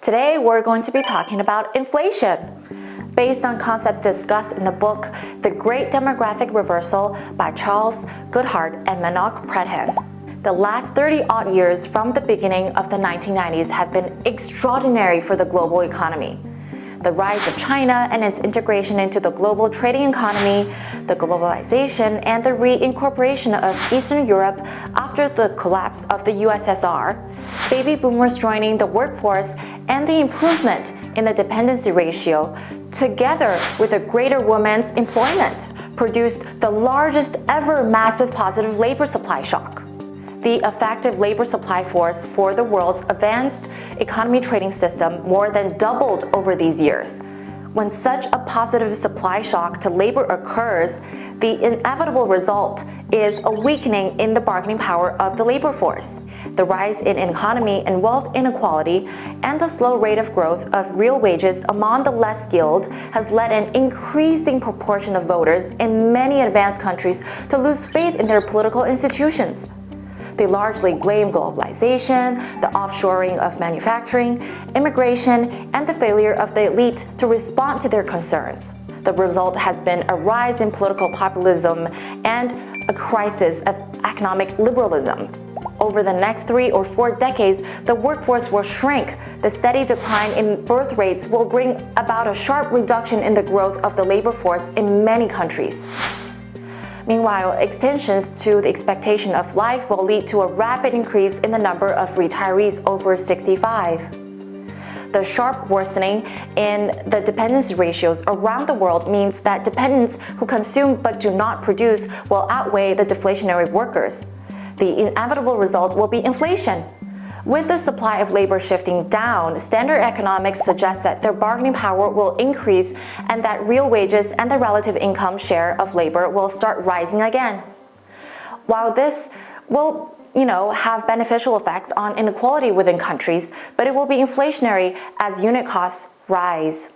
Today, we're going to be talking about inflation, based on concepts discussed in the book The Great Demographic Reversal by Charles Goodhart and Manok Pradhan. The last 30-odd years from the beginning of the 1990s have been extraordinary for the global economy. The rise of China and its integration into the global trading economy, the globalization, and the reincorporation of Eastern Europe after the collapse of the USSR, baby boomers joining the workforce, and the improvement in the dependency ratio, together with a greater women's employment, produced the largest ever massive positive labor supply shock. The effective labor supply force for the world's advanced economy trading system more than doubled over these years. When such a positive supply shock to labor occurs, the inevitable result is a weakening in the bargaining power of the labor force. The rise in economy and wealth inequality and the slow rate of growth of real wages among the less skilled has led an increasing proportion of voters in many advanced countries to lose faith in their political institutions. They largely blame globalization, the offshoring of manufacturing, immigration, and the failure of the elite to respond to their concerns. The result has been a rise in political populism and a crisis of economic liberalism. Over the next 3 or 4 decades, the workforce will shrink. The steady decline in birth rates will bring about a sharp reduction in the growth of the labor force in many countries. Meanwhile, extensions to the expectation of life will lead to a rapid increase in the number of retirees over 65. The sharp worsening in the dependency ratios around the world means that dependents who consume but do not produce will outweigh the deflationary workers. The inevitable result will be inflation. With the supply of labor shifting down, standard economics suggests that their bargaining power will increase and that real wages and the relative income share of labor will start rising again. While this will, have beneficial effects on inequality within countries, but it will be inflationary as unit costs rise.